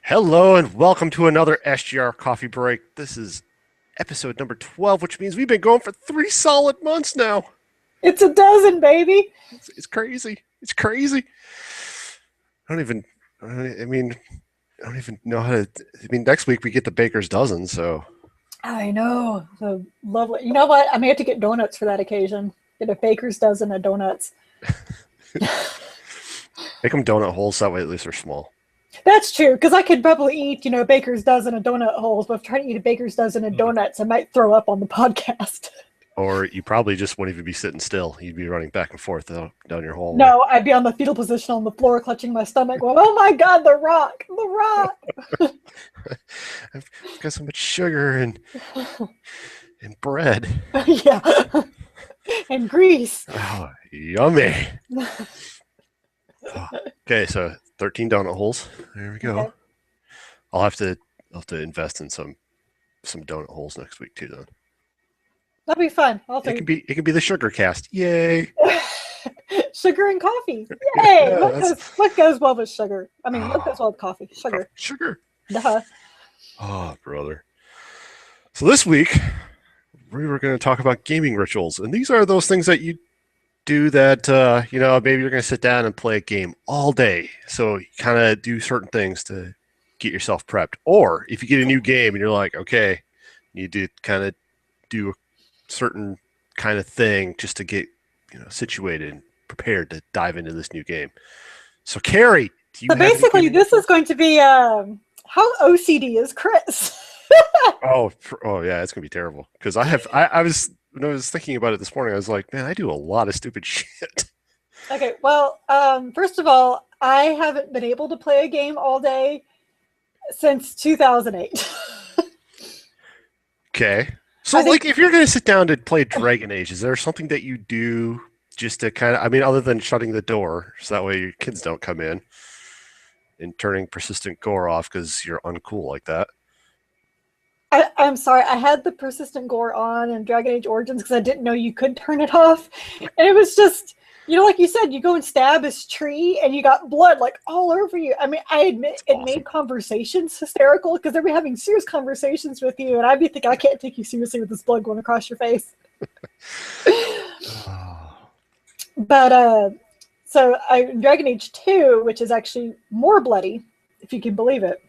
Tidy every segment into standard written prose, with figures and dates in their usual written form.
Hello and welcome to another SGR Coffee Break. This is episode number 12, which means we've been going for 3 solid months now. It's a dozen, baby. It's crazy. It's crazy. I don't even, I mean, I don't even know how to. Next week we get the baker's dozen, so I know. So lovely. You know what? I may have to get donuts for that occasion. Get a baker's dozen of donuts. make them donut holes. That way at least they're small. That's true, because I could probably eat, a baker's dozen of donut holes, but if I'm trying to eat a baker's dozen of donuts, I might throw up on the podcast. Or you probably just wouldn't even be sitting still. You'd be running back and forth down your hallway. No, I'd be on the fetal position on the floor, clutching my stomach, going, "Oh my God, the rock, the rock!" I've got so much sugar and bread. Yeah, and grease. Oh, yummy. Oh, okay, so 13 donut holes. There we go. Okay. I'll have to invest in some donut holes next week too. Then That'll be fun. it can be the sugar cast. Yay! Sugar and coffee. Yay! Yeah, what goes well with sugar? I mean, what goes well with coffee? Sugar. Sugar. Duh. Oh, brother. So this week we were going to talk about gaming rituals, and these are those things that you do that maybe you're going to sit down and play a game all day. So you kind of do certain things to get yourself prepped, or if you get a new game and you're like, okay, you need to kind of do a certain kind of thing just to get situated and prepared to dive into this new game. So Carrie, do you So have any basically, gaming this is rituals? going to be how OCD is Chris? Oh yeah, it's gonna be terrible because I was when I was thinking about it this morning, I was like, man, I do a lot of stupid shit. Okay, well, first of all, I haven't been able to play a game all day since 2008. Okay, so I think like if you're gonna sit down to play Dragon Age, is there something that you do just to kind of, other than shutting the door so that way your kids don't come in and turning persistent gore off because you're uncool like that? I'm sorry, I had the persistent gore on in Dragon Age Origins because I didn't know you could turn it off, and it was just. Like you said, you go and stab this tree and you got blood like all over you. I mean, I admit It's it awesome. made conversations hysterical because they'd be having serious conversations with you, and I'd be thinking, I can't take you seriously with this blood going across your face. Oh, But so Dragon Age 2, which is actually more bloody, if you can believe it.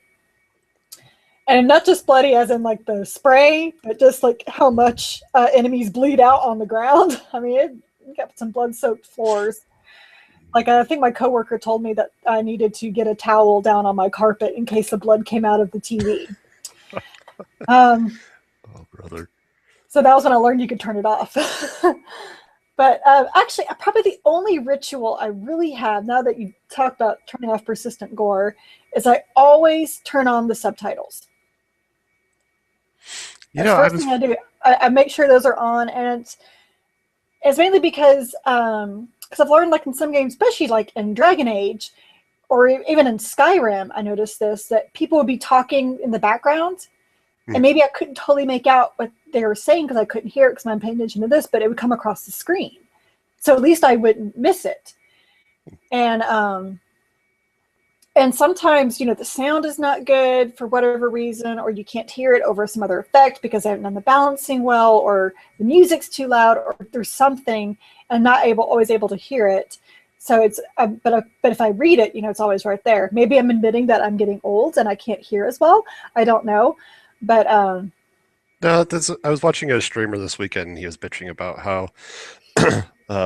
And not just bloody as in like the spray, but just like how much enemies bleed out on the ground. I mean, you got some blood-soaked floors. Like I think my coworker told me that I needed to get a towel down on my carpet in case the blood came out of the TV. oh, brother. So that was when I learned you could turn it off. But actually, probably the only ritual I really have, now that you talked about turning off persistent gore, is I always turn on the subtitles. You The know, I first was thing I do, I make sure those are on, and it's mainly because I've learned, like in some games, especially like in Dragon Age, or even in Skyrim, I noticed this, that people would be talking in the background, and maybe I couldn't totally make out what they were saying because I couldn't hear it because I'm paying attention to this, but it would come across the screen. So at least I wouldn't miss it. And sometimes, the sound is not good for whatever reason, or you can't hear it over some other effect because I haven't done the balancing well, or the music's too loud, or there's something, and I'm not always able to hear it. So it's, but if I read it, it's always right there. Maybe I'm admitting that I'm getting old and I can't hear as well. I don't know, but no, I was watching a streamer this weekend and he was bitching about how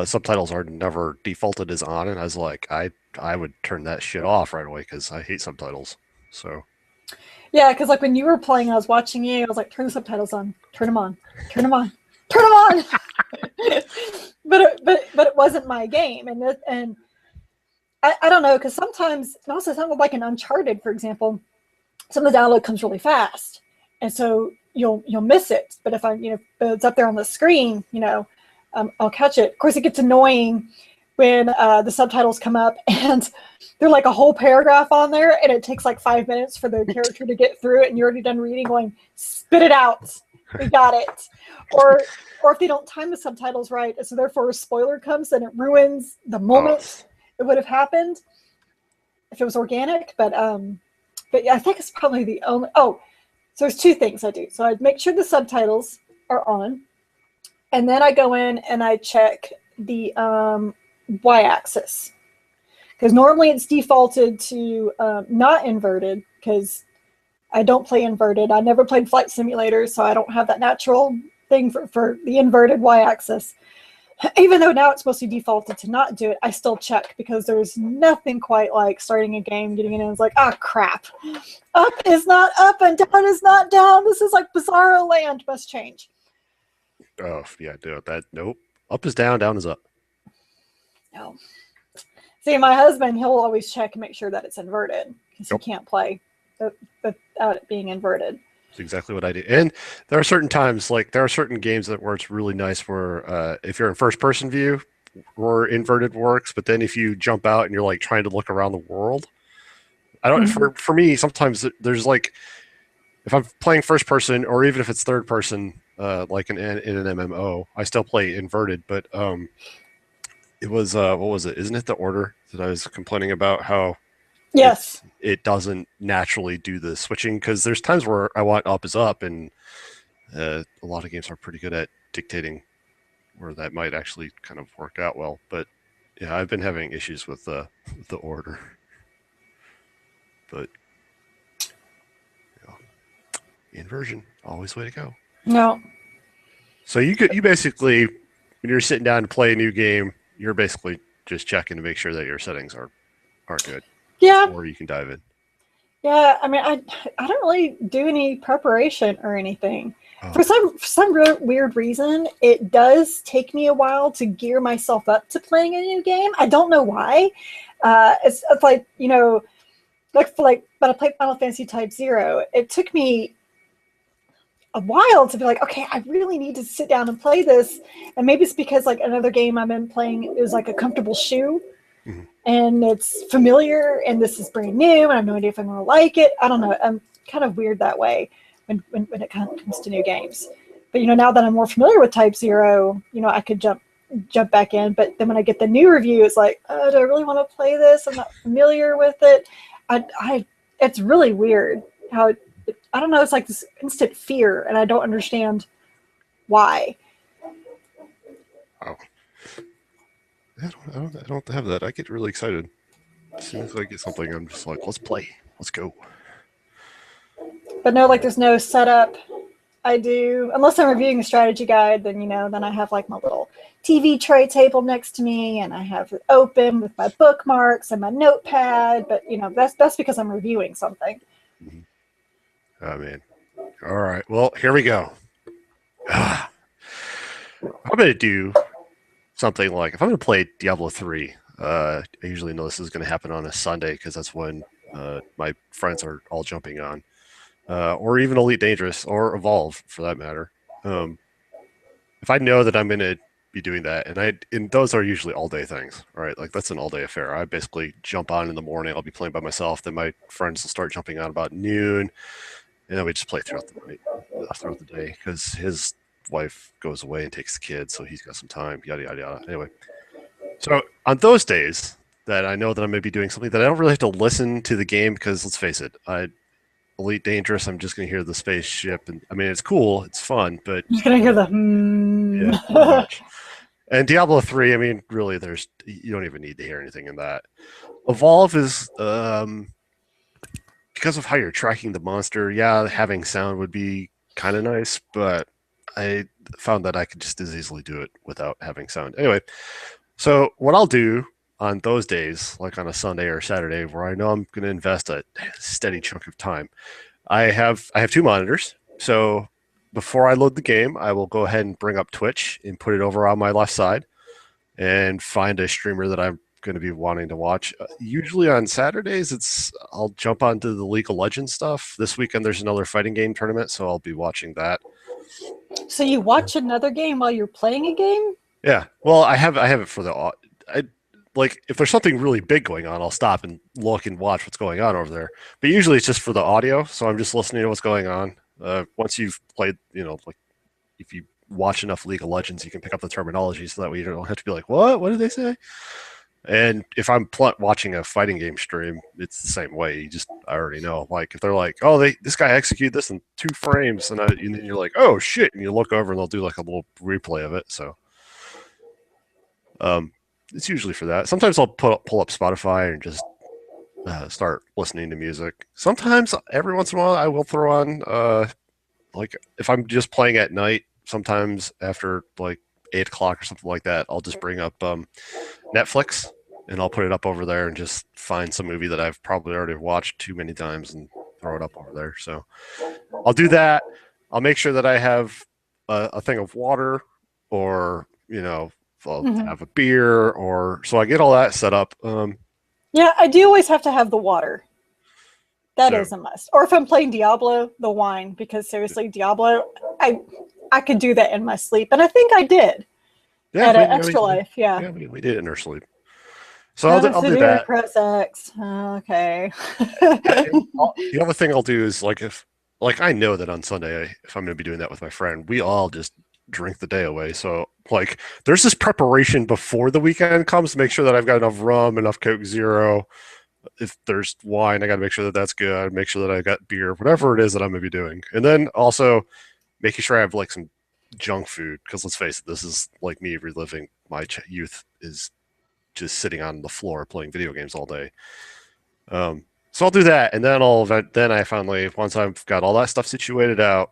subtitles are never defaulted as on, and I was like, I would turn that shit off right away because I hate subtitles. So yeah, because like when you were playing, I was watching you. I was like, turn the subtitles on, turn them on, turn them on, turn them on. but it wasn't my game, and I don't know, because sometimes, and also something like in Uncharted, for example, some of the download comes really fast, and so you'll miss it. But if but it's up there on the screen, I'll catch it. Of course, it gets annoying when the subtitles come up and they're like a whole paragraph on there, and it takes like 5 minutes for the character to get through it, and you're already done reading, going, spit it out, we got it. Or if they don't time the subtitles right, so therefore a spoiler comes and it ruins the moment it would have happened if it was organic. But But yeah, I think it's probably the only. Oh, so there's two things I do. So I make sure the subtitles are on, and then I go in and I check the y-axis, because normally it's defaulted to not inverted, because I don't play inverted. I never played Flight Simulator, so I don't have that natural thing for the inverted y-axis. Even though now it's supposed to be defaulted to not do it, I still check, because there's nothing quite like starting a game, getting in, and it's like, ah, crap. Up is not up and down is not down. This is like Bizarro land, must change. Oh yeah, do that. Nope. Up is down, down is up. No. See, my husband, he'll always check and make sure that it's inverted, because he Yep. can't play without it being inverted. It's exactly what I do. And there are certain times, like there are certain games where it's really nice where if you're in first person view, where inverted works, but then if you jump out and you're like trying to look around the world, I don't. Mm-hmm. For me, sometimes there's like if I'm playing first person or even if it's third person, like in an MMO, I still play inverted. But it was what was it? Isn't it the order that I was complaining about how Yes. it doesn't naturally do the switching because there's times where I want up is up and a lot of games are pretty good at dictating where that might actually kind of work out well. But yeah, I've been having issues with the order. But you know, inversion, always way to go. No. So you basically when you're sitting down to play a new game, you're basically just checking to make sure that your settings are good Yeah. before you can dive in. Yeah. I mean, I don't really do any preparation or anything. Oh, For some weird reason, it does take me a while to gear myself up to playing a new game. I don't know why. It's like, but I played Final Fantasy Type Zero. It took me a while to be like, okay, I really need to sit down and play this. And maybe it's because like another game I've been playing is like a comfortable shoe, mhm. and it's familiar, and this is brand new, and I have no idea if I'm going to like it. I don't know. I'm kind of weird that way when it kind of comes to new games. But now that I'm more familiar with Type Zero, I could jump back in. But then when I get the new review, it's like, oh, do I really want to play this? I'm not familiar with it. It's really weird how I don't know. It's like this instant fear, and I don't understand why. Wow. I don't have that. I get really excited. As soon as I get something, I'm just like, let's play. Let's go. But no, like there's no setup. I do, unless I'm reviewing a strategy guide, then I have like my little TV tray table next to me, and I have it open with my bookmarks and my notepad. But that's because I'm reviewing something. Mm-hmm. Oh man. All right. Well, here we go. I'm gonna do something like if I'm gonna play Diablo 3. I usually know this is gonna happen on a Sunday because that's when my friends are all jumping on, or even Elite Dangerous or Evolve for that matter. Um, if I know that I'm gonna be doing that, and those are usually all day things, right? Like that's an all day affair. I basically jump on in the morning. I'll be playing by myself. Then my friends will start jumping on about noon, and then we just play throughout the night, throughout the day because his wife goes away and takes the kids, so he's got some time. Yada yada yada. Anyway, so on those days that I know that I'm going to be doing something that I don't really have to listen to the game because let's face it, Elite Dangerous, I'm just going to hear the spaceship, and I mean it's cool, it's fun, but You're gonna hear the hmm. yeah, pretty much. And Diablo 3, I mean, really, you don't even need to hear anything in that. Evolve is because of how you're tracking the monster. Yeah, having sound would be kind of nice, but I found that I could just as easily do it without having sound. Anyway, so what I'll do on those days, like on a Sunday or Saturday, where I know I'm going to invest a steady chunk of time, I have two monitors. So before I load the game, I will go ahead and bring up Twitch and put it over on my left side and find a streamer that I'm going to be wanting to watch. Usually on Saturdays, I'll jump onto the League of Legends stuff. This weekend there's another fighting game tournament, so I'll be watching that. So you watch another game while you're playing a game? Yeah, well, I have it for like if there's something really big going on, I'll stop and look and watch what's going on over there. But usually it's just for the audio, so I'm just listening to what's going on. Once you've played, like if you watch enough League of Legends, you can pick up the terminology, so that way you don't have to be like, "What? What did they say?" And if I'm watching a fighting game stream, it's the same way. I already know. Like if they're like, oh, this guy executed this in 2 frames, and then you're like, oh shit, and you look over and they'll do like a little replay of it. So um, it's usually for that. Sometimes I'll pull up Spotify and just start listening to music. Sometimes, every once in a while, I will throw on like if I'm just playing at night. Sometimes after like 8 o'clock or something like that, I'll just bring up Netflix and I'll put it up over there and just find some movie that I've probably already watched too many times and throw it up over there. So I'll do that. I'll make sure that I have a thing of water, or I'll Mm-hmm. have a beer, or so I get all that set up. Yeah, I do always have to have the water. That So is a must. Or if I'm playing Diablo, the wine, because seriously, Diablo, I could do that in my sleep, and I think I did yeah, at an Extra Life. Yeah. we did it in our sleep. So I'll do Severe that. Prozacs. Okay. And the other thing I'll do is like like I know that on Sunday, if I'm going to be doing that with my friend, we all just drink the day away. So like there's this preparation before the weekend comes to make sure that I've got enough rum, enough Coke Zero. If there's wine, I got to make sure that that's good. Make sure that I got beer, whatever it is that I'm going to be doing, and then also making sure I have like some junk food, because let's face it, this is like me reliving my youth is just sitting on the floor playing video games all day. So I'll do that, and then I finally, once I've got all that stuff situated out,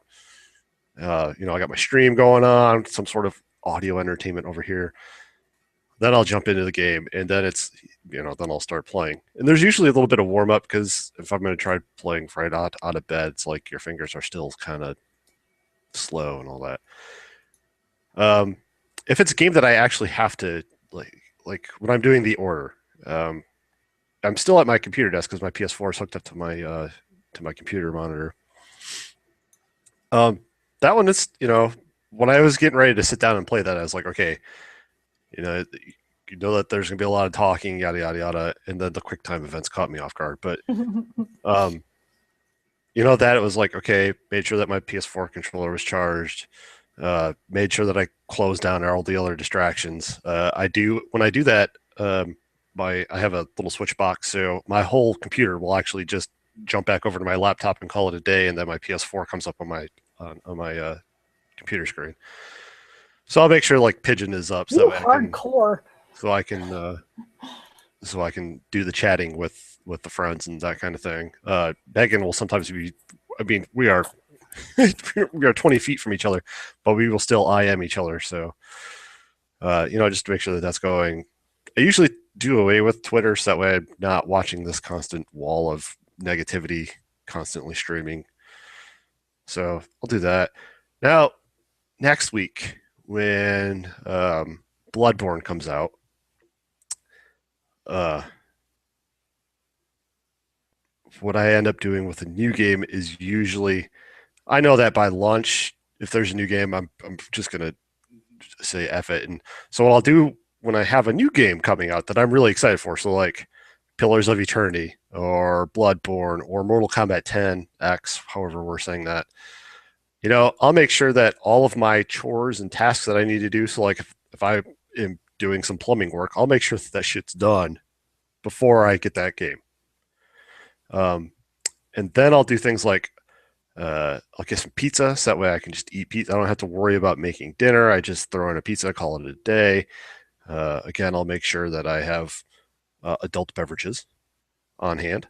I got my stream going on, some sort of audio entertainment over here. Then I'll jump into the game, and then then I'll start playing. And there's usually a little bit of warm up, because if I'm going to try playing right out of bed, it's like your fingers are still kind of slow and all that. Um, if it's a game that I actually have to like when I'm doing the order, I'm still at my computer desk because my PS4 is hooked up to my computer monitor. Um, that one is, when I was getting ready to sit down and play that, I was like, okay, you know, that there's gonna be a lot of talking, yada yada yada, and then the quick time events caught me off guard. But um, that it was like, okay, made sure that my PS4 controller was charged, made sure that I closed down all the other distractions. I do when I do that, I have a little switch box, so my whole computer will actually just jump back over to my laptop and call it a day, and then my PS4 comes up on my computer screen. So I'll make sure like Pigeon is up, so that You way hardcore. so I can so I can do the chatting with the friends and that kind of thing. Megan will sometimes be. I mean, we are we are 20 feet from each other, but we will still IM each other. So just to make sure that that's going. I usually do away with Twitter, so that way I'm not watching this constant wall of negativity constantly streaming. So I'll do that. Now, next week, when Bloodborne comes out, uh, what I end up doing with a new game is usually, I know that by lunch, if there's a new game, I'm just gonna say F it. And so what I'll do when I have a new game coming out that I'm really excited for, so like Pillars of Eternity or Bloodborne or Mortal Kombat 10 X, however we're saying that, I'll make sure that all of my chores and tasks that I need to do, so like if I am doing some plumbing work, I'll make sure that shit's done before I get that game. Um, and then I'll do things like I'll get some pizza, so that way I can just eat pizza. I don't have to worry about making dinner. I just throw in a pizza, call it a day. Again, I'll make sure that I have adult beverages on hand,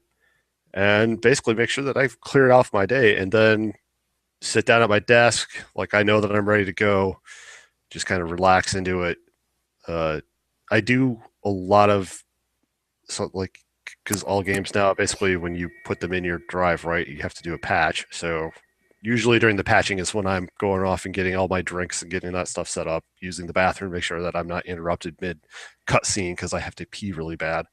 and basically make sure that I've cleared off my day, and then sit down at my desk like I know that I'm ready to go. Just kind of relax into it. Uh, I do a lot of like, because all games now basically when you put them in your drive, right, you have to do a patch. So usually during the patching is when I'm going off and getting all my drinks and getting that stuff set up, using the bathroom, make sure that I'm not interrupted mid cutscene because I have to pee really bad,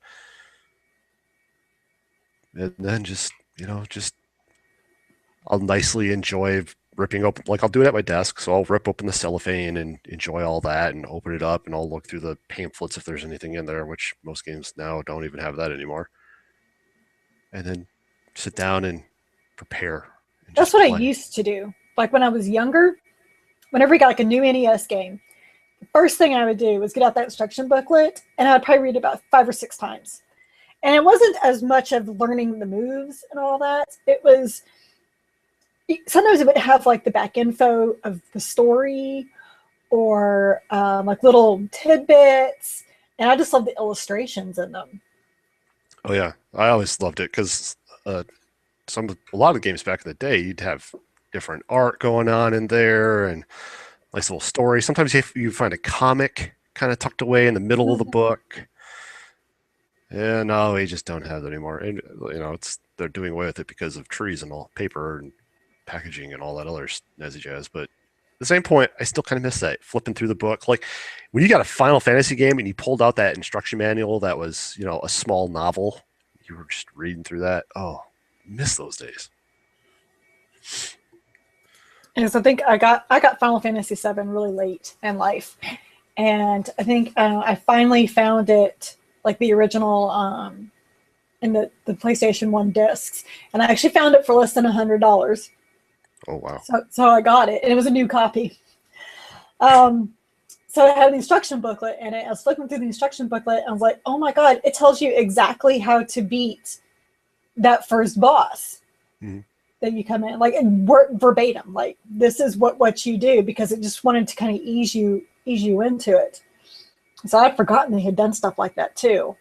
and then just I'll nicely enjoy ripping open, like I'll do it at my desk, so I'll rip open the cellophane and enjoy all that and open it up, and I'll look through the pamphlets if there's anything in there, which most games now don't even have that anymore, and then sit down and prepare and That's just what I play. used to do. Like when I was younger, whenever we got like a new NES game, first thing I would do was get out that instruction booklet, and I would probably read it about 5 or 6 times. And it wasn't as much of learning the moves and all that. It was sometimes it would have like the back info of the story or like little tidbits, and I just love the illustrations in them. Oh yeah, I always loved it because a lot of the games back in the day, you'd have different art going on in there and nice little story. Sometimes you find a comic kind of tucked away in the middle of the book. And no, we just don't have that anymore. And it's they're doing away with it because of trees and all paper and packaging and all that other snazzy jazz. But at the same point, I still kind of miss that flipping through the book. Like when you got a Final Fantasy game and you pulled out that instruction manual that was, a small novel, you were just reading through that. Oh, miss those days. And so I think I got Final Fantasy VII really late in life, and I think I finally found it like the original in the PlayStation One discs, and I actually found it for less than $100. Oh wow. So I got it, and it was a new copy. Um, so it had the instruction booklet in it. I was flipping through the instruction booklet, and I was like, "Oh my god! It tells you exactly how to beat that first boss." Mm-hmm. That you come in like and work verbatim, like this is what you do, because it just wanted to kind of ease you into it. So I'd forgotten they had done stuff like that too.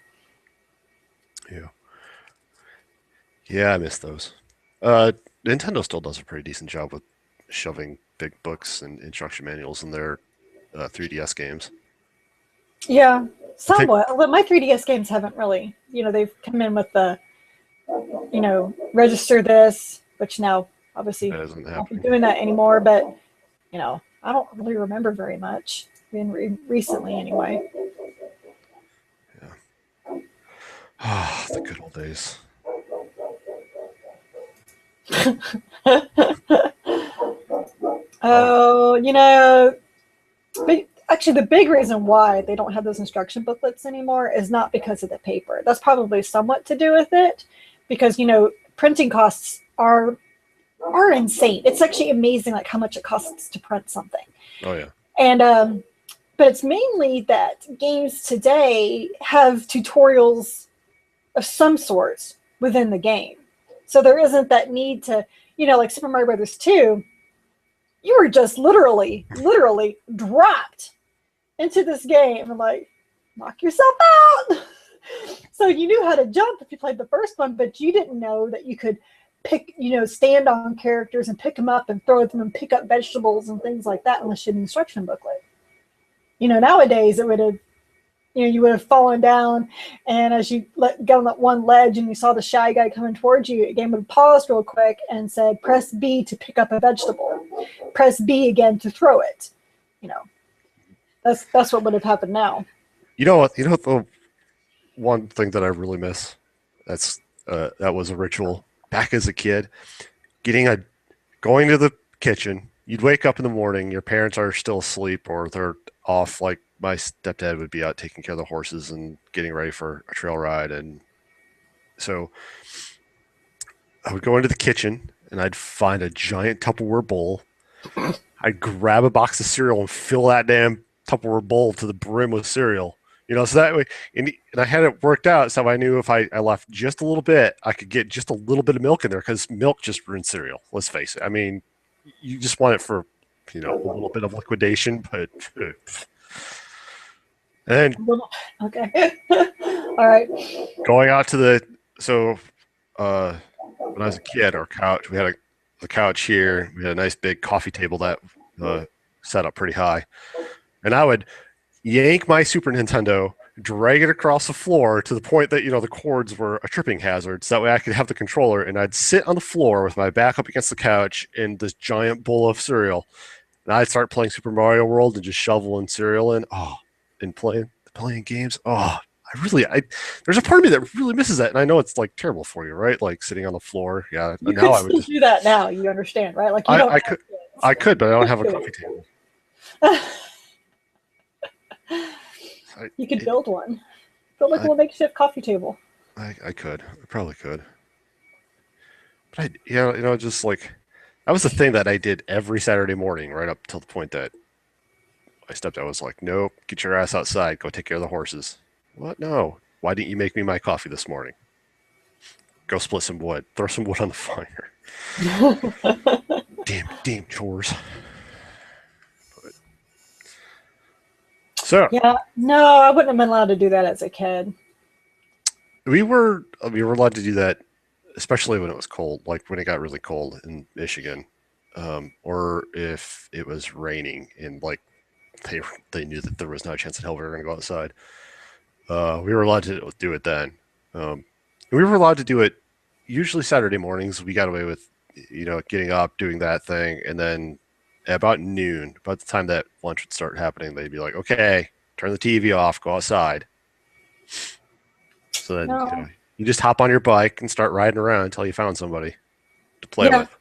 Yeah. Yeah, I miss those. Nintendo still does a pretty decent job with shoving big books and instruction manuals in their 3DS games. Yeah, I think somewhat. But my 3DS games haven't really, they've come in with the, register this, which now obviously that isn't won't be happening. doing that anymore. But I don't really remember very much. Recently anyway. Yeah. Ah, the good old days. Oh, Oh, but actually, the big reason why they don't have those instruction booklets anymore is not because of the paper. That's probably somewhat to do with it, because printing costs are insane. It's actually amazing, like how much it costs to print something. oh yeah. And but it's mainly that games today have tutorials of some sorts within the game, so there isn't that need to, like Super Mario Brothers 2. You were just literally dropped into this game and like knock yourself out. So you knew how to jump if you played the first one, but you didn't know that you could pick, stand on characters and pick them up and throw them and pick up vegetables and things like that unless you had an instruction booklet. Nowadays it would have, you would have fallen down, and as you got on that one ledge and you saw the shy guy coming towards you, the game would pause real quick and said, press B to pick up a vegetable. Press B again to throw it. You know, that's what would have happened now. You know what? You know the one thing that I really miss. That's that was a ritual back as a kid. Getting a going to the kitchen. You'd wake up in the morning. Your parents are still asleep or they're off. Like my stepdad would be out taking care of the horses and getting ready for a trail ride, and so I would go into the kitchen and I'd find a giant Tupperware bowl. I'd grab a box of cereal and fill that damn Tupperware bowl to the brim with cereal. So that way, and I had it worked out so I knew if I left just a little bit, I could get just a little bit of milk in there because milk just ruins cereal. Let's face it. I mean, you just want it for, a little bit of liquidation, but and then Okay. All right. going out to so when I was a kid, our couch, we had a couch here. We had a nice big coffee table that set up pretty high. And I would yank my Super Nintendo, drag it across the floor to the point that, the cords were a tripping hazard. So that way I could have the controller and I'd sit on the floor with my back up against the couch in this giant bowl of cereal. And I'd start playing Super Mario World and just shoveling cereal in. Oh, and playing games. Oh, there's a part of me that really misses that, and I know it's like terrible for you, right? Like sitting on the floor. Yeah, You now could I would still just. do that now. You understand, right? Like you don't. I could, I could, but I don't have a coffee table. You could build one. Build like a little makeshift coffee table. I could, I probably could, but just like that was the thing that I did every Saturday morning, right up till the point that My stepdad was like, nope, get your ass outside. Go take care of the horses. What? No. Why didn't you make me my coffee this morning? Go split some wood. Throw some wood on the fire. Damn chores. But, so Yeah, no, I wouldn't have been allowed to do that as a kid. we were allowed to do that, especially when it was cold, like when it got really cold in Michigan, or if it was raining and like they they knew that there was no chance in hell we were going to go outside. We were allowed to do it then. We were allowed to do it usually Saturday mornings. We got away with, getting up, doing that thing, and then at about noon, about the time that lunch would start happening, they'd be like, "Okay, turn the TV off, go outside." So then, No. you just hop on your bike and start riding around until you found somebody to play Yeah. with,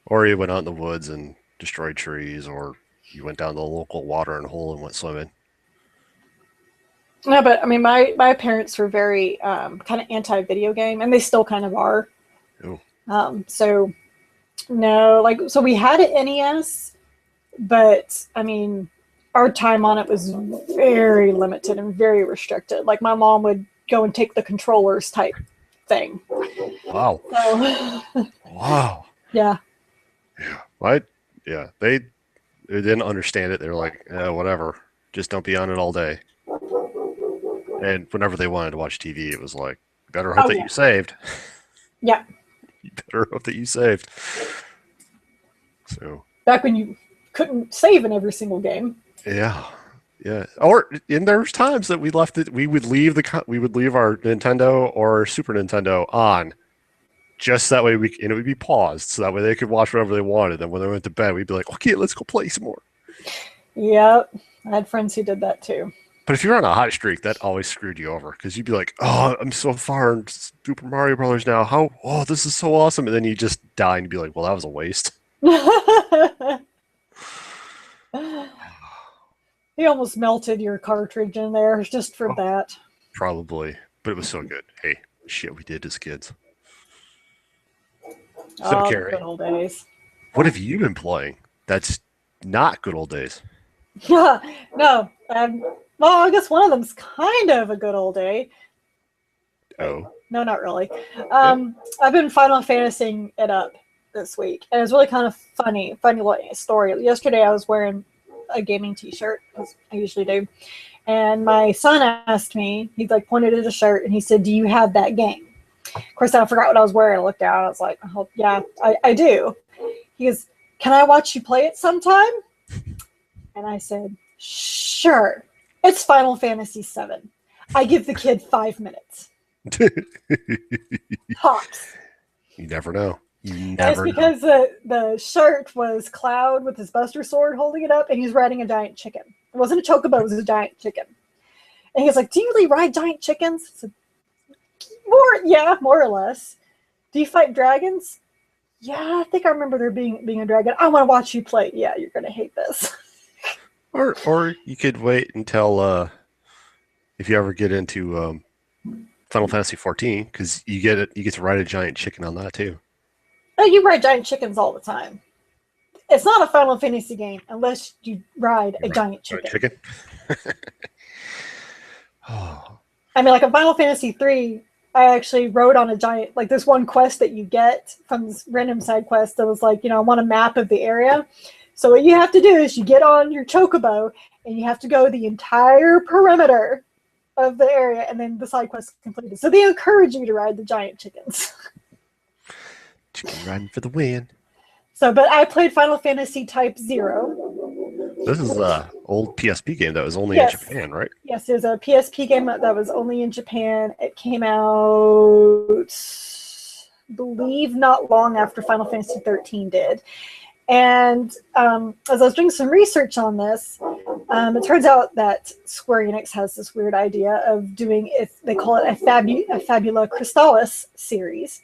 or you went out in the woods and destroyed trees, or you went down the local watering hole and went swimming. No, but I mean, my parents were very kind of anti-video game, and they still kind of are. Oh, So no, like so we had an NES, but I mean, our time on it was very limited and very restricted. Like my mom would go and take the controllers type thing. wow, So wow. yeah, Yeah. What? Yeah. They didn't understand it. They were like, whatever. Just don't be on it all day. And whenever they wanted to watch TV, it was like, you better hope oh that yeah, you saved. yeah. You better hope that you saved. So, Back when you couldn't save in every single game. yeah. Yeah. Or and there was times that we left it. We would leave our Nintendo or Super Nintendo on just that way and it would be paused so that way they could watch whatever they wanted. Then when they went to bed, we'd be like, okay, let's go play some more. Yep, I had friends who did that too. But if you're on a hot streak, that always screwed you over because you'd be like, "Oh, I'm so far in Super Mario Brothers now. How? Oh, this is so awesome!" And then you just die and you'd be like, "Well, that was a waste." He almost melted your cartridge in there just for Oh, that. probably, but it was so good. Hey, shit, we did as kids. So, Oh, the good Carrie, old days. what have you been playing? That's not good old days. No, well, I guess one of them's kind of a good old day. Wait, Oh, no, not really. yeah. I've been Final Fantasying it up this week, and it's really kind of funny little story. Yesterday, I was wearing a gaming T-shirt, as I usually do, and my son asked me. He like pointed at a shirt, and he said, "Do you have that game?" Of course, I forgot what I was wearing. I looked down. I was like, "Oh, yeah, I do." He goes, "Can I watch you play it sometime?" And I said, "Sure." It's Final Fantasy VII. I give the kid 5 minutes. Tops. You never know. You And it's never know. because the shirt was Cloud with his Buster Sword holding it up, and he's riding a giant chicken. It wasn't a chocobo, it was a giant chicken. And he was like, "Do you really ride giant chickens?" I said, more or less. "Do you fight dragons?" "Yeah, I think I remember there being a dragon." "I want to watch you play." "Yeah, you're gonna hate this." Or you could wait until if you ever get into Final Fantasy 14 because you get to ride a giant chicken on that too. Oh, you ride giant chickens all the time. It's not a Final Fantasy game unless you ride a giant Giant chicken. chicken. Oh, I mean, like in Final Fantasy 3, I actually rode on a giant, like there's one quest that you get from this random side quest that was like, I want a map of the area. So what you have to do is you get on your chocobo and you have to go the entire perimeter of the area, and then the side quest is completed. So they encourage you to ride the giant chickens. chicken riding for the win. So, but I played Final Fantasy Type 0. This is a old PSP game that was only in Yes. Japan, right? Yes, there's a PSP game that was only in Japan. It came out, I believe, not long after Final Fantasy 13 did. And as I was doing some research on this, it turns out that Square Enix has this weird idea of doing, if they call it a Fabula Crystallis series.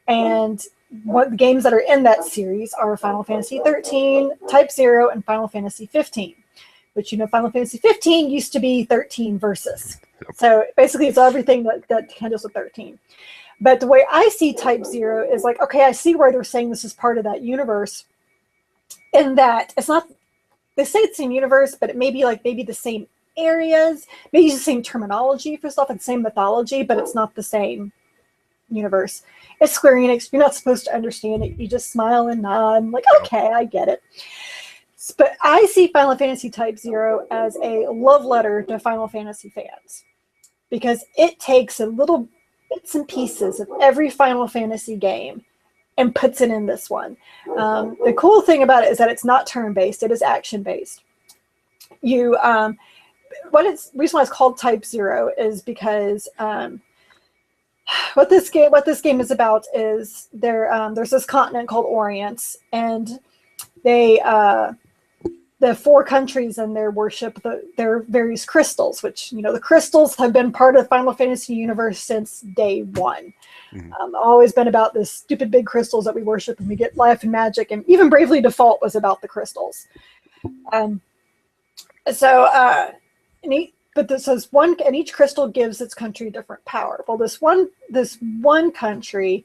And what the games that are in that series are Final Fantasy 13, Type 0, and Final Fantasy 15. Which, Final Fantasy 15 used to be 13 Versus. So basically it's everything that handles with 13. But the way I see Type 0 is like, okay, I see where they're saying this is part of that universe, in that it's not they say it's the same universe, but it may be like maybe the same areas, maybe the same terminology for stuff and same mythology, but it's not the same universe. It's Square Enix. You're not supposed to understand it. You just smile and nod. I'm like, okay, I get it. But I see Final Fantasy Type Zero as a love letter to Final Fantasy fans because it takes a little bits and pieces of every Final Fantasy game and puts it in this one. The cool thing about it is that it's not turn-based; it is action-based. You, reason why it's called Type Zero is because what this game is about is there's this continent called Orient, and they the four countries in there worship their various crystals, which, the crystals have been part of the Final Fantasy universe since day one. Mm-hmm. Always been about this stupid big crystals that we worship and we get life and magic, and even Bravely Default was about the crystals. But this is one, and each crystal gives its country different power. Well, this one country,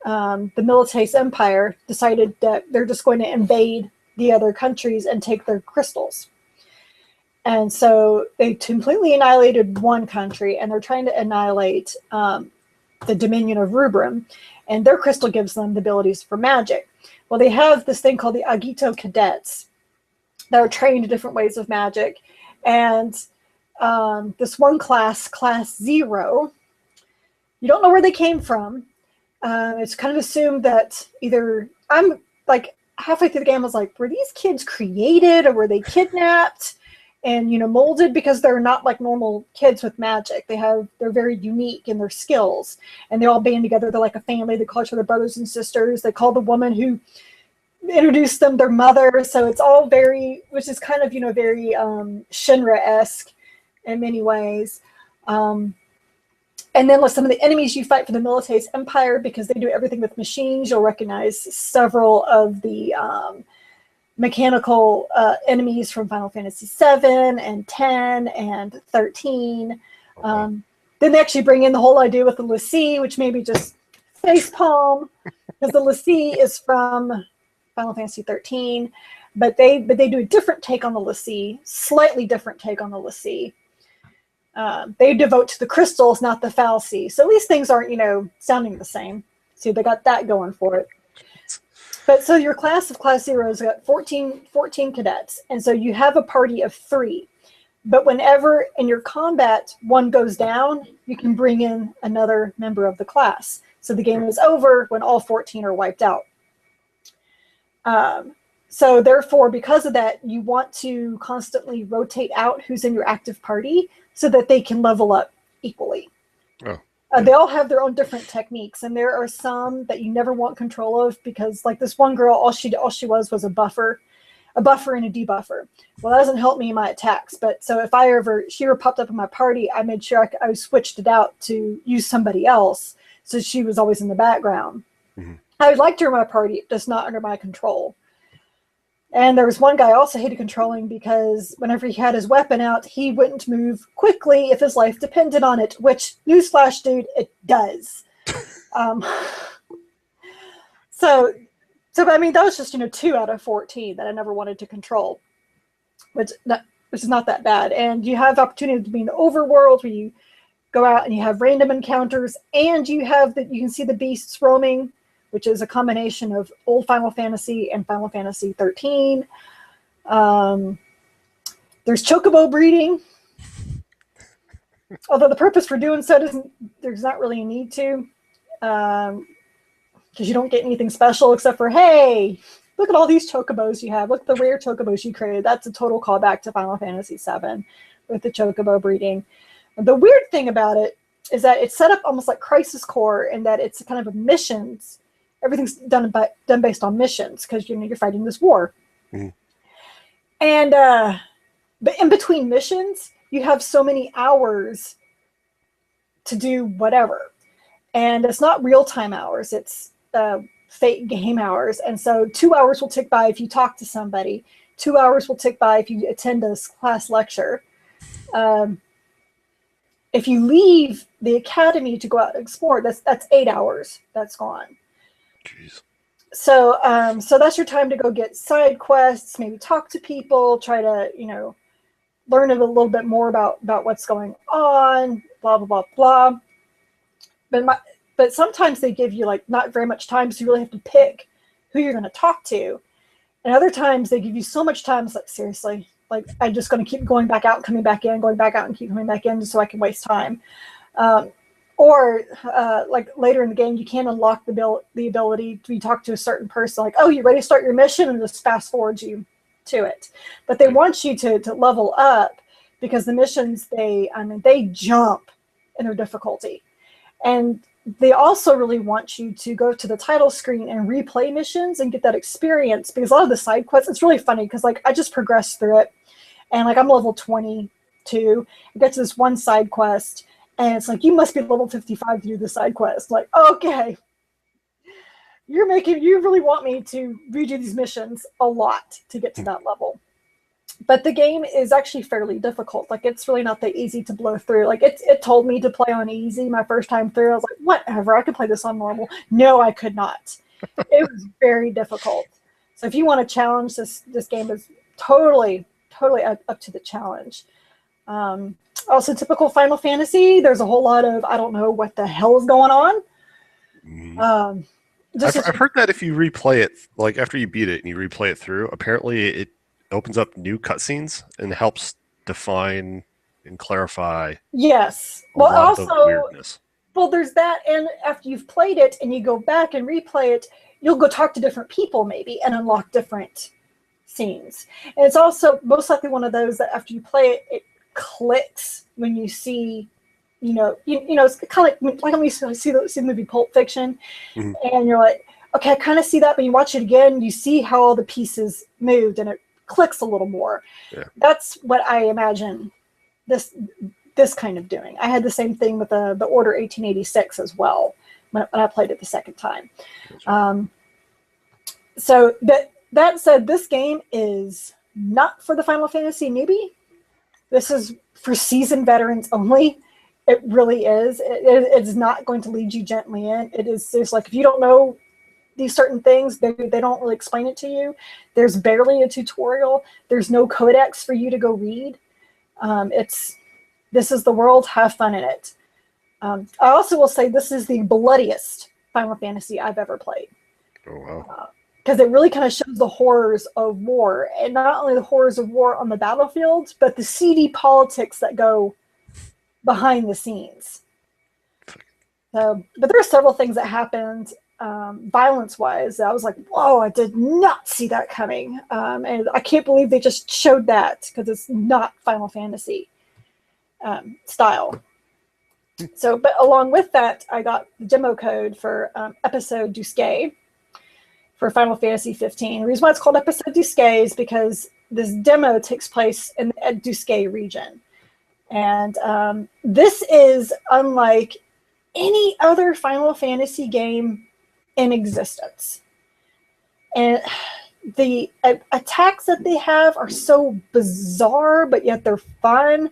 the Militace Empire, decided that they're just going to invade the other countries and take their crystals. And so they completely annihilated one country, and they're trying to annihilate the Dominion of Rubrum, and their crystal gives them the abilities for magic. Well, they have this thing called the Agito Cadets that are trained in different ways of magic, and this one class 0, you don't know where they came from. It's kind of assumed that either I'm like halfway through the game, I was like, were these kids created or were they kidnapped and molded? Because they're not like normal kids with magic. They're very unique in their skills, and they all band together. They're like a family. They call each other brothers and sisters. They call the woman who introduced them their mother. So it's all which is kind of very Shinra-esque in many ways. And then with some of the enemies you fight for the Militace Empire, because they do everything with machines, you'll recognize several of the mechanical enemies from Final Fantasy 7 and 10 and 13. Then they actually bring in the whole idea with the l'Cie, which maybe just facepalm, because the l'Cie is from Final Fantasy 13, but they do a different take on the l'Cie, slightly different take on the l'Cie. They devote to the crystals, not the fal'Cie. So these things aren't, sounding the same. So they got that going for it. But so your class of Class 0 has got 14 cadets. And so you have a party of 3. But whenever in your combat one goes down, you can bring in another member of the class. So the game is over when all 14 are wiped out. So therefore, because of that, you want to constantly rotate out who's in your active party so that they can level up equally. Oh, yeah. They all have their own different techniques, and there are some that you never want control of because, like this one girl, all she was a buffer and a debuffer. Well, that doesn't help me in my attacks, but so if she ever popped up in my party, I made sure I switched it out to use somebody else, so she was always in the background. Mm-hmm. I liked her in my party, just not under my control. And there was one guy I also hated controlling because whenever he had his weapon out, he wouldn't move quickly if his life depended on it, which, newsflash, dude, it does. So I mean, that was just, 2 out of 14 that I never wanted to control, which is not that bad. And you have opportunity to be in the overworld where you go out and you have random encounters, and you can see the beasts roaming, which is a combination of old Final Fantasy and Final Fantasy 13. There's chocobo breeding. Although the purpose for doing so there's not really a need to. Because you don't get anything special except for, hey, look at all these chocobos you have. Look at the rare chocobos you created. That's a total callback to Final Fantasy 7 with the chocobo breeding. The weird thing about it is that it's set up almost like Crisis Core in that it's kind of a missions. Everything's done based on missions because you're fighting this war. Mm-hmm. And but in between missions, you have so many hours to do whatever. And it's not real-time hours. It's fake game hours. And so 2 hours will tick by if you talk to somebody. 2 hours will tick by if you attend a class lecture. If you leave the academy to go out and explore, that's 8 hours. That's gone. Jeez. So that's your time to go get side quests, maybe talk to people, try to, learn a little bit more about what's going on, blah, blah, blah, blah. But sometimes they give you like not very much time, so you really have to pick who you're going to talk to. And other times they give you so much time, it's like, seriously, like I'm just going to keep going back out, coming back in, going back out and keep coming back in just so I can waste time. Or like later in the game, you can unlock the ability to talk to a certain person, like, oh, you ready to start your mission, and just fast forward you to it. But they want you to level up because the missions, they jump in their difficulty. And they also really want you to go to the title screen and replay missions and get that experience, because a lot of the side quests, it's really funny because like I just progressed through it, and like I'm level 22, I get to this one side quest, and it's like, you must be level 55 to do the side quest. Like, okay, you really want me to redo these missions a lot to get to that level. But the game is actually fairly difficult. Like, it's really not that easy to blow through. Like, it told me to play on easy my first time through. I was like, whatever, I could play this on normal. No, I could not. It was very difficult. So if you want to challenge, this game is totally up to the challenge. Also, typical Final Fantasy, there's a whole lot of, I don't know what the hell is going on. I've heard that if you replay it, like after you beat it and you replay it through, apparently it opens up new cutscenes and helps define and clarify. Yes. A lot of the weirdness. Well, there's that, and after you've played it and you go back and replay it, you'll go talk to different people maybe and unlock different scenes. And it's also most likely one of those that after you play it, it clicks when you see, it's kind of like when you see the movie Pulp Fiction, and you're like, okay, I kind of see that, but you watch it again, you see how all the pieces moved, and it clicks a little more. Yeah. That's what I imagine this kind of doing. I had the same thing with the Order 1886 as well when I played it the second time. So that said, this game is not for the Final Fantasy newbie. This is for seasoned veterans only. It really is. It's not going to lead you gently in. It's like, if you don't know these certain things, they don't really explain it to you. There's barely a tutorial. There's no codex for you to go read. This is the world. Have fun in it. I also will say this is the bloodiest Final Fantasy I've ever played. Oh, wow. Because it really kind of shows the horrors of war, and not only the horrors of war on the battlefield, but the seedy politics that go behind the scenes. So, but there are several things that happened violence-wise. I was like, whoa, I did not see that coming. And I can't believe they just showed that, because it's not Final Fantasy style. So, but along with that, I got the demo code for Episode Dusque for Final Fantasy 15. The reason why it's called Episode Dusque is because this demo takes place in the Dusque region. And this is unlike any other Final Fantasy game in existence. And the attacks that they have are so bizarre, but yet they're fun.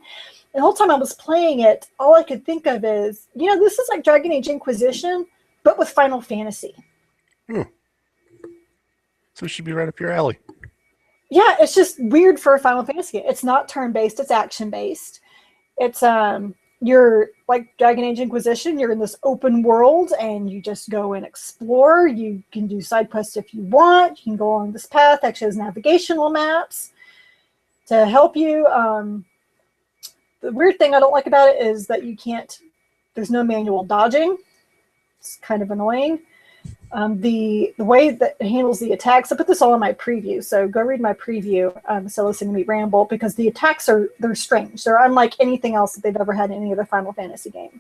The whole time I was playing it, all I could think of is, this is like Dragon Age Inquisition, but with Final Fantasy. So it should be right up your alley. Yeah, it's just weird for a Final Fantasy. It's not turn-based, it's action-based. It's you're like Dragon Age Inquisition, you're in this open world and you just go and explore. You can do side quests if you want. You can go on this path. Actually, there's navigational maps to help you. The weird thing I don't like about it is that there's no manual dodging. It's kind of annoying. The way that it handles the attacks, I put this all in my preview, so go read my preview, so listen to me ramble, because the attacks they're strange. They're unlike anything else that they've ever had in any other Final Fantasy game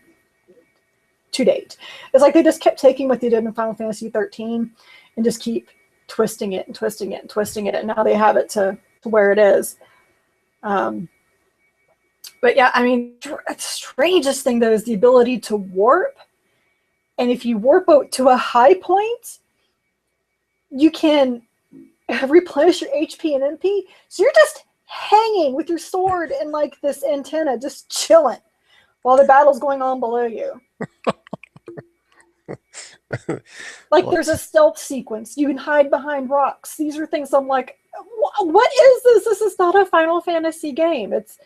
to date. It's like they just kept taking what they did in Final Fantasy 13 and just keep twisting it and twisting it and twisting it, and now they have it to where it is. But yeah, I mean, the strangest thing though is the ability to warp. And if you warp out to a high point, you can replenish your HP and MP. So you're just hanging with your sword and like this antenna, just chilling while the battle's going on below you. Like Well, there's a stealth sequence. You can hide behind rocks. These are things I'm like, what is this? This is not a Final Fantasy game. It's,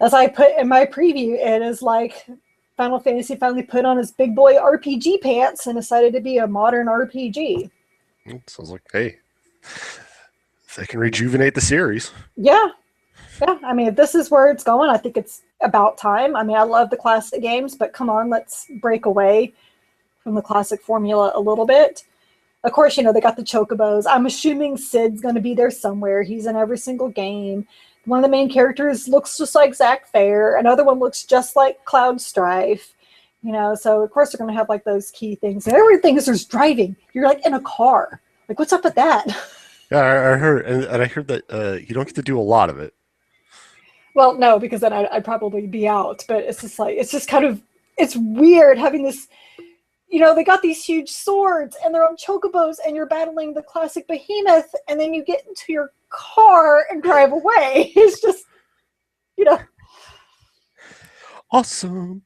as I put in my preview, it is like Final Fantasy finally put on his big boy RPG pants and decided to be a modern RPG. it sounds like, hey, if they can rejuvenate the series. Yeah, yeah. I mean, if this is where it's going, I think it's about time. I mean, I love the classic games, but come on, let's break away from the classic formula a little bit. Of course, they got the chocobos. I'm assuming Sid's going to be there somewhere. He's in every single game. One of the main characters looks just like Zack Fair. Another one looks just like Cloud Strife. So of course they're going to have like those key things. And everything is there's driving. You're like in a car. Like, what's up with that? Yeah, I heard, and I heard that you don't get to do a lot of it. Well, no, because then I'd probably be out. But it's just like, it's just kind of, it's weird having this. They got these huge swords and they're on chocobos and you're battling the classic behemoth and then you get into your car and drive away. It's just, you know, Awesome.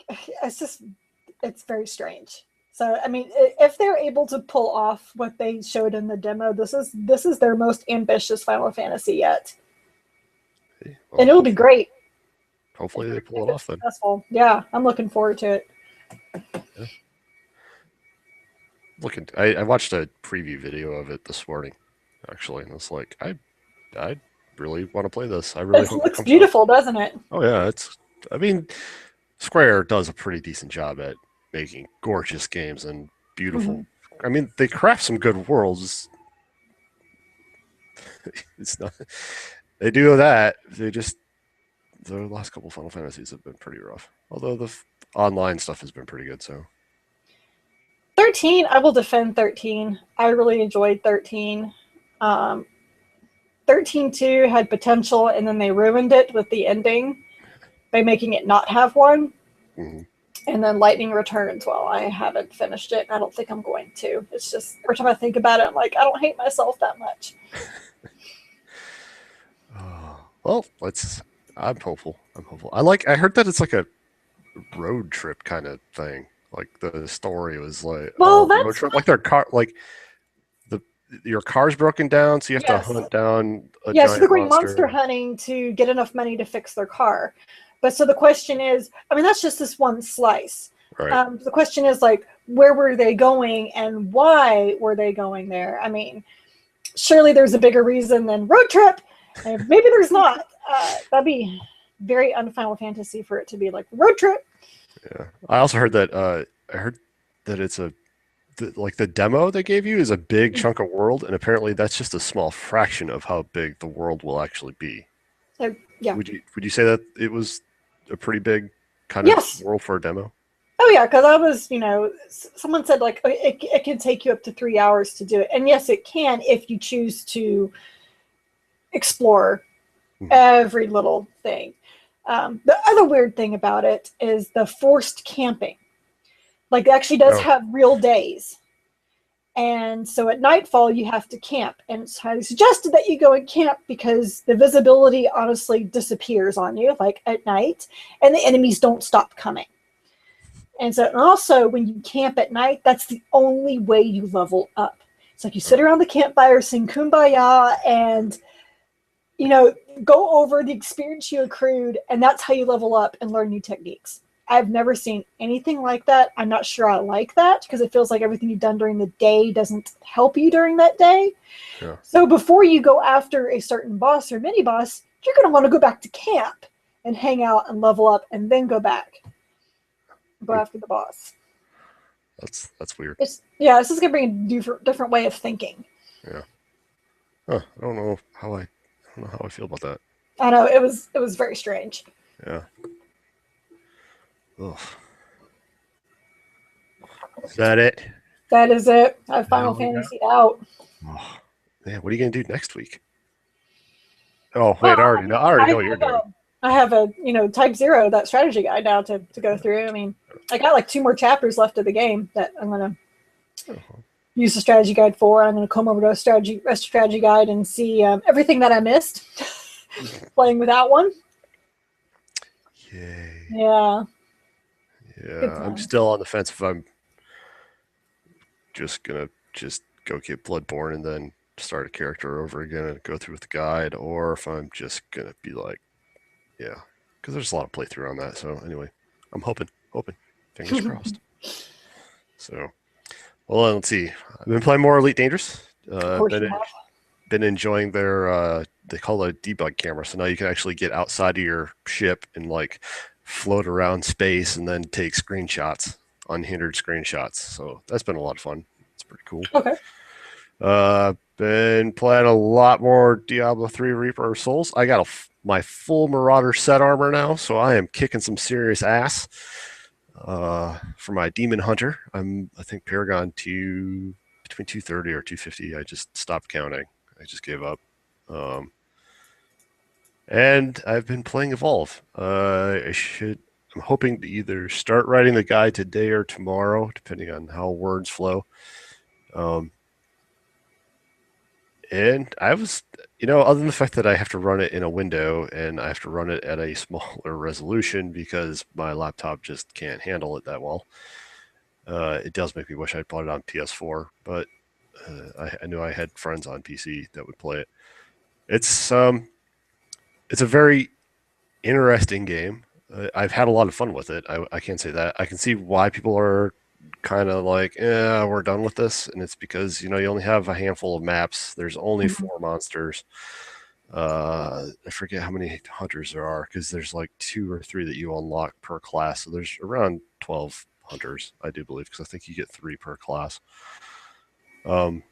it's very strange. So, I mean, if they're able to pull off what they showed in the demo, this is their most ambitious Final Fantasy yet. Okay, well, And it'll be great. Hopefully they pull If it it's off then. successful. Yeah, I'm looking forward to it. Yeah. I watched a preview video of it this morning, actually, and it's like I really want to play this. I really It hope it looks comes out. beautiful, doesn't it? Oh yeah, I mean, Square does a pretty decent job at making gorgeous games and beautiful. Mm-hmm. I mean, they craft some good worlds. It's not. They do that. The last couple Final Fantasies have been pretty rough. Although the online stuff has been pretty good. So 13, I will defend 13. I really enjoyed 13. Um, 13-2 had potential, and then they ruined it with the ending by making it not have one. mhm. And then Lightning Returns. Well, I haven't finished it. I don't think I'm going to. It's just every time I think about it, I'm like, I don't hate myself that much. Well, let's. I'm hopeful. I'm hopeful. I heard that it's like a road trip kind of thing. Like the story was like Well, road that's trip. Like their car, like the your car's broken down, so you have to yes. hunt down a Yeah, so they're giant going monster monster. hunting to get enough money to fix their car. But so the question is, I mean, that's just this one slice. Right. The question is like, where were they going and why were they going there? I mean, surely there's a bigger reason than road trip. And maybe there's not. That'd be very un-Final Fantasy for it to be like road trip. Yeah. I also heard that. I heard that it's like the demo they gave you is a big chunk of world, and apparently that's just a small fraction of how big the world will actually be. So yeah. Would you say that it was a pretty big kind of Yes. world for a demo? Oh yeah, because I was, someone said like it can take you up to 3 hours to do it, and yes, it can if you choose to explore every little thing. The other weird thing about it is the forced camping. Like, it actually does Oh, have real days. And so at nightfall, you have to camp. And it's highly suggested that you go and camp because the visibility honestly disappears on you, like at night, and the enemies don't stop coming. And so, and also, when you camp at night, that's the only way you level up. It's like you sit around the campfire, sing Kumbaya, and go over the experience you accrued, and that's how you level up and learn new techniques. I've never seen anything like that. I'm not sure I like that because it feels like everything you've done during the day doesn't help you during that day. yeah. So before you go after a certain boss or mini boss, you're going to want to go back to camp and hang out and level up and then go back, go after the boss. That's weird. This is going to bring a different way of thinking. Yeah. Huh, I don't know how I feel about that. I know it was very strange. Yeah. Ugh. Is that it? That is it. I Final All we got? Fantasy out. Oh, man, what are you gonna do next week? Oh Well, wait, I already know what you're doing. I have a Type 0, that strategy guide now to go through. I mean, I got like 2 more chapters left of the game that I'm gonna use the strategy guide for. I'm gonna come over to a strategy guide and see everything that I missed playing without one. Yay. Yeah. Yeah, I'm still on the fence if I'm just gonna just go get Bloodborne and then start a character over again and go through with the guide, or if I'm just gonna be like, yeah, because there's a lot of playthrough on that. So anyway, I'm hoping, fingers crossed. So well, let's see. I've been playing more Elite Dangerous. Of Uh, course been you have. been enjoying their they call it a debug camera. So now you can actually get outside of your ship and like float around space and then take screenshots, unhindered screenshots. So that's been a lot of fun. It's pretty cool. Okay. Been playing a lot more Diablo 3 Reaper of Souls. I got my full Marauder set armor now, so I am kicking some serious ass. For my Demon Hunter, I think Paragon 2 between 230 or 250. I just stopped counting. I just gave up. Um, and I've been playing Evolve. I'm hoping to either start writing the guide today or tomorrow, depending on how words flow. Um, and I was, other than the fact that I have to run it in a window and I have to run it at a smaller resolution because my laptop just can't handle it that well. It does make me wish I'd bought it on PS4, but I knew I had friends on PC that would play it. It's it's a very interesting game. I've had a lot of fun with it. I can't say that. I can see why people are kind of like, yeah, we're done with this, and it's because you only have a handful of maps. There's only Mhm. 4 monsters. I forget how many hunters there are because there's like 2 or 3 that you unlock per class. So there's around 12 hunters, I do believe, because I think you get 3 per class. Um,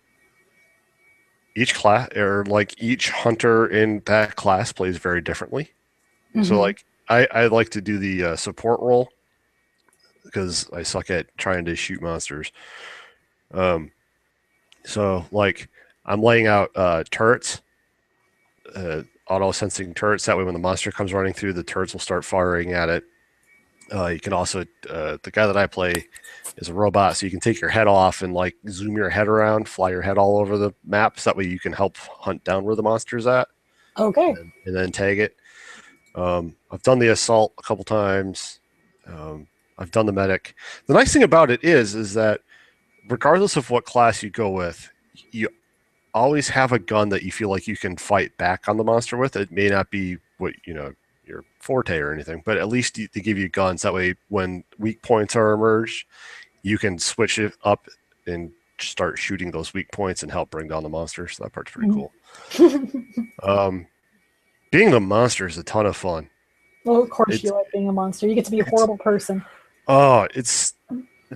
each class or like each hunter in that class plays very differently. So Mhm. like I like to do the support role because I suck at trying to shoot monsters. Um, so like I'm laying out turrets, auto sensing turrets. That way, when the monster comes running through, the turrets will start firing at it. You can also the guy that I play is a robot, so you can take your head off and like zoom your head around, fly your head all over the map. So that way you can help hunt down where the monster's at, Okay. and then tag it. I've done the assault a couple times. Um, I've done the medic. The nice thing about it is that regardless of what class you go with, you always have a gun that you feel like you can fight back on the monster with. It may not be what your forte or anything, but at least they give you guns. That way, when weak points are emerged, you can switch it up and start shooting those weak points and help bring down the monster. So that part's pretty Mhm. cool. Um, being the monster is a ton of fun. Well, of course It's you like being a monster. You get to be a it's horrible person. oh, it's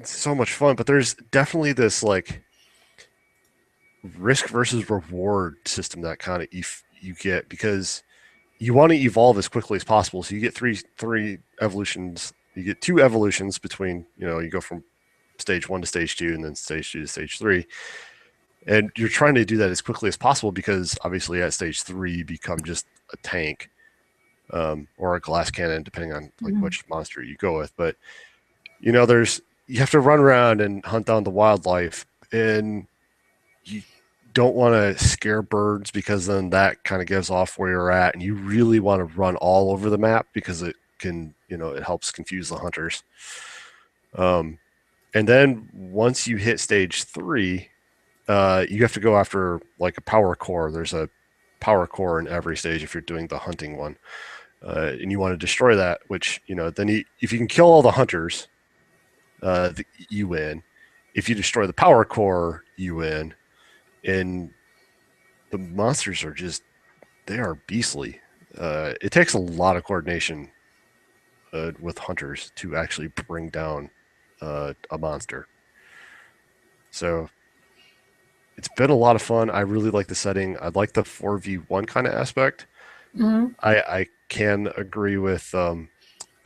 so much fun. But there's definitely this like risk versus reward system that kind of you get because you want to evolve as quickly as possible. So you get three evolutions. You get 2 evolutions between you go from stage 1 to stage 2 and then stage 2 to stage 3, and you're trying to do that as quickly as possible because obviously at stage 3 you become just a tank, or a glass cannon depending on like Mhm. which monster you go with. But there's you have to run around and hunt down the wildlife, and you don't want to scare birds because then that kind of gives off where you're at, and you really want to run all over the map because it can it helps confuse the hunters. um, and then once you hit stage 3, you have to go after like a power core. There's a power core in every stage if you're doing the hunting one, and you want to destroy that, which then if you can kill all the hunters, you win. If you destroy the power core, you win. And the monsters are just they are beastly. It takes a lot of coordination with hunters to actually bring down a monster. So it's been a lot of fun. I really like the setting. I like the 4v1 kind of aspect. Mhm. I can agree with the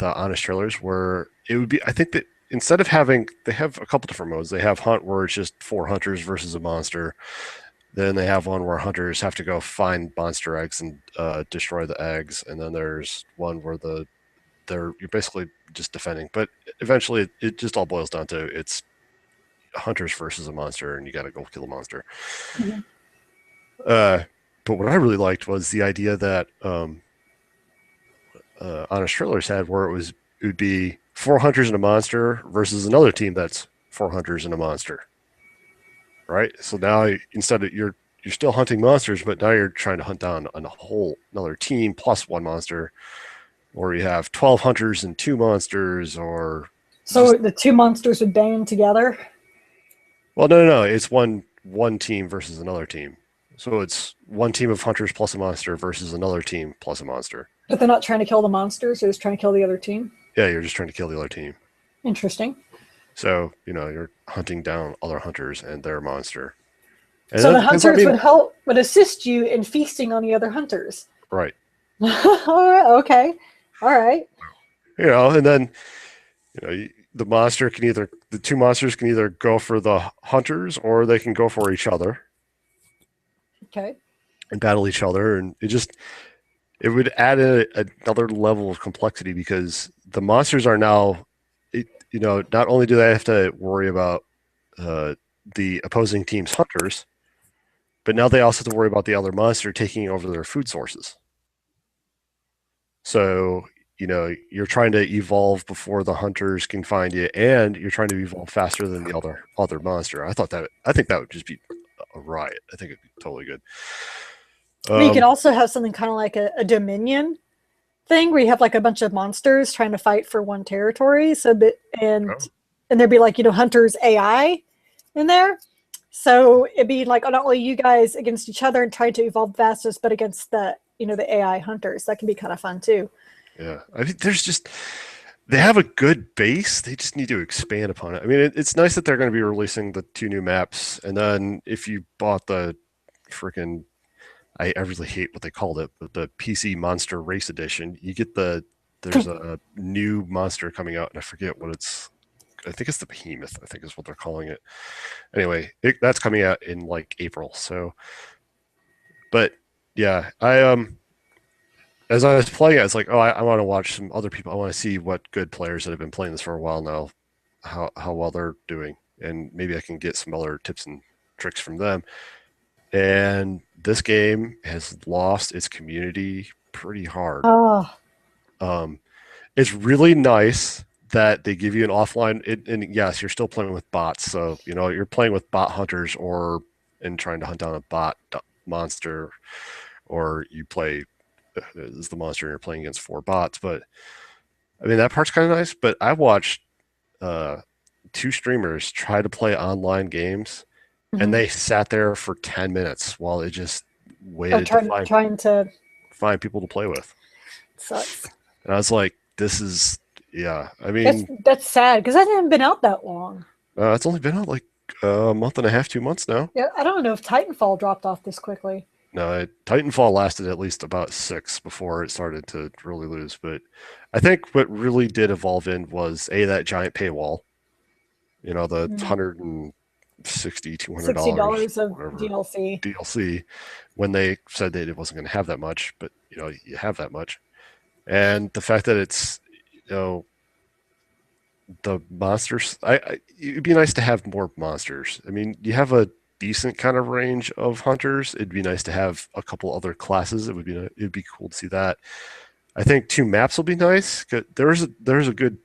honest trailers where it would be. I think that instead of having, they have a couple different modes. They have hunt where it's just 4 hunters versus a monster. Then they have one where hunters have to go find monster eggs and destroy the eggs. And then there's one where you're basically just defending. But eventually, it just all boils down to it's hunters versus a monster, and you got to go kill a monster. Mhm. Uh, but what I really liked was the idea that Honest Trailers had, where it would be 4 hunters and a monster versus another team that's 4 hunters and a monster. right? So now instead of you're still hunting monsters, but now you're trying to hunt down a whole another team plus one monster, or you have 12 hunters and two monsters, or So just the two monsters would band together, well, no, it's one team versus another team. So it's one team of hunters plus a monster versus another team plus a monster. but they're not trying to kill the monsters; they're just trying to kill the other team. Yeah, you're just trying to kill the other team. Interesting. So you're hunting down other hunters and their monster, and So that the depends. I hunters mean, would assist you in feasting on the other hunters. right? All right, okay, all right, And then the two monsters can either go for the hunters or they can go for each other okay. and battle each other, and it would add another level of complexity because the monsters are now, not only do they have to worry about uh, the opposing team's hunters, but now they also have to worry about the other monster taking over their food sources. So, you're trying to evolve before the hunters can find you, and you're trying to evolve faster than the other monster. I think that would just be a riot. I think it'd be totally good. But you can Um, also have something kind of like a Dominion thing where you have like a bunch of monsters trying to fight for one territory. So that oh, and there'd be like hunters AI in there. So it'd be like not only you guys against each other and trying to evolve fastest, but against the AI hunters. That can be kind of fun too. yeah. I mean, they have a good base. They just need to expand upon it. I mean, it's nice that they're going to be releasing the two new maps, and then if you bought the freaking, I really hate what they called it, but the PC Monster Race Edition, you get there's a new monster coming out, and I forget what it's. I think it's the Behemoth. I think is what they're calling it. Anyway, that's coming out in like April. So, but yeah, as I was playing it, it's like, oh, I want to watch some other people. I want to see what good players that have been playing this for a while now, how well they're doing, and maybe I can get some other tips and tricks from them. And this game has lost its community pretty hard. Oh, Um, it's really nice that they give you an offline. And yes, you're still playing with bots, so you're playing with bot hunters and trying to hunt down a bot monster, or you play as the monster and you're playing against four bots. But I mean that part's kind of nice. But I watched uh, two streamers try to play online games, and mm-hmm. they sat there for 10 minutes while they just Oh, waited to trying to find people to play with. sucks. And I was like, this is, yeah. I That's mean, that's sad because that hasn't been out that long. it's only been out like a month and a half, 2 months now. Yeah, I don't know if Titanfall dropped off this quickly. No, Titanfall lasted at least about 6 before it started to really lose. But I think what really did evolve in was that giant paywall. The Mm. 160, $200, $60 of whatever DLC. DLC, when they said that it wasn't going to have that much, but you have that much, and the fact that it's you know the monsters. It'd be nice to have more monsters. I mean, you have a decent kind of range of hunters. It'd be nice to have a couple other classes. It'd be cool to see that. I think two maps will be nice. There's a good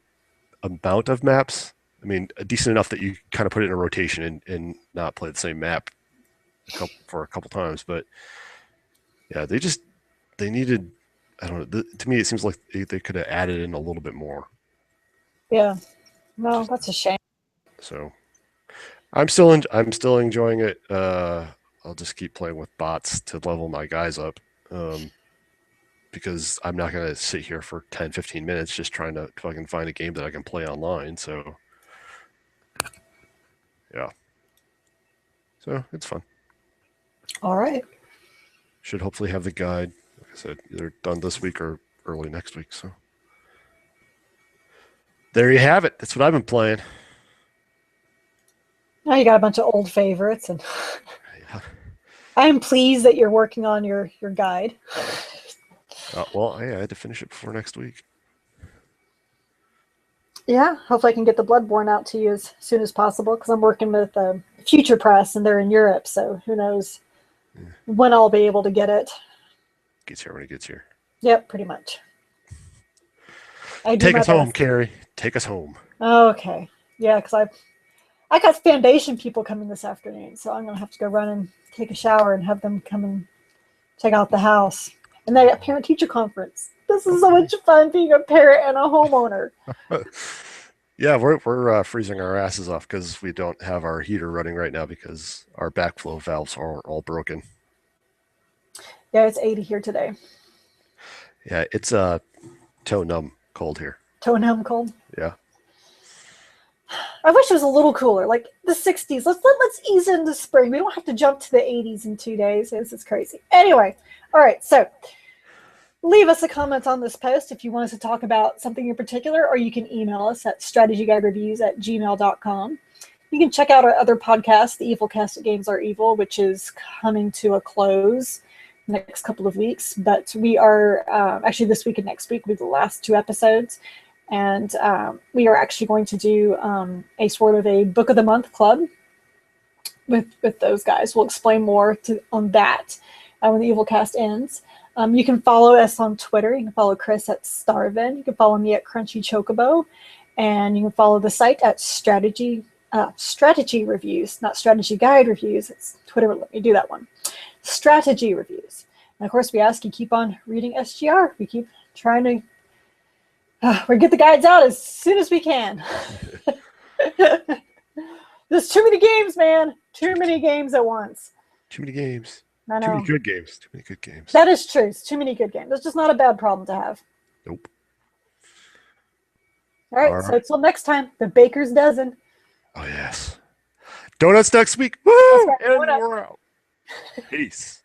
amount of maps. I mean, decent enough that you kind of put it in a rotation and not play the same map for a couple times. But yeah, they needed. I don't know. To me, it seems like they could have added in a little bit more. Yeah. No, Just that's a shame. so I'm still enjoying it. I'll just keep playing with bots to level my guys up. Because I'm not going to sit here for 10, 15 minutes just trying to fucking find a game that I can play online. So, yeah. So, it's fun. All right. Should hopefully have the guide, like I said, either done this week or early next week. So, there you have it. That's what I've been playing. Now you got a bunch of old favorites, and Yeah. I am pleased that you're working on your guide. Well, I had to finish it before next week. Yeah, hopefully I can get the Bloodborne out to you as soon as possible because I'm working with Future Press and they're in Europe, so who knows when I'll be able to get it. Gets here when it gets here. Yep, pretty much. I do Take my us home, best. Carrie. Take us home. Okay. Yeah, because I got foundation people coming this afternoon, so I'm gonna have to go run and take a shower and have them come and check out the house. And then at parent teacher conference. This is so much fun being a parent and a homeowner. Yeah, we're freezing our asses off because we don't have our heater running right now because our backflow valves are all broken. Yeah, it's 80 here today. Yeah, it's toe numb cold here. Toe and helm cold. Yeah. I wish it was a little cooler, like the 60s. Let's ease into spring. We don't have to jump to the 80s in 2 days. This is crazy. Anyway, all right. So leave us a comment on this post if you want us to talk about something in particular, or you can email us at strategyguidereviews@gmail.com. You can check out our other podcast, the Evil Cast at Games Are Evil, which is coming to a close the next couple of weeks. But we are actually this week and next week will be the last 2 episodes. And we are actually going to do a sort of a book of the month club with those guys. We'll explain more on that when the Evil Cast ends. You can follow us on Twitter. You can follow Chris at Starvin. You can follow me at Crunchy Chocobo. And you can follow the site at Strategy Reviews, not Strategy Guide Reviews. It's Twitter. Let me do that one. Strategy Reviews. And of course, we ask you keep on reading SGR. We keep trying to we get the guides out as soon as we can. There's too many games, man. Too many games at once. Too many games. I know. Too many good games. Too many good games. That is true. It's too many good games. That's just not a bad problem to have. Nope. All right. So until next time, the baker's dozen. Oh, yes. Donuts next week. Woo! Right, and we're out. Peace.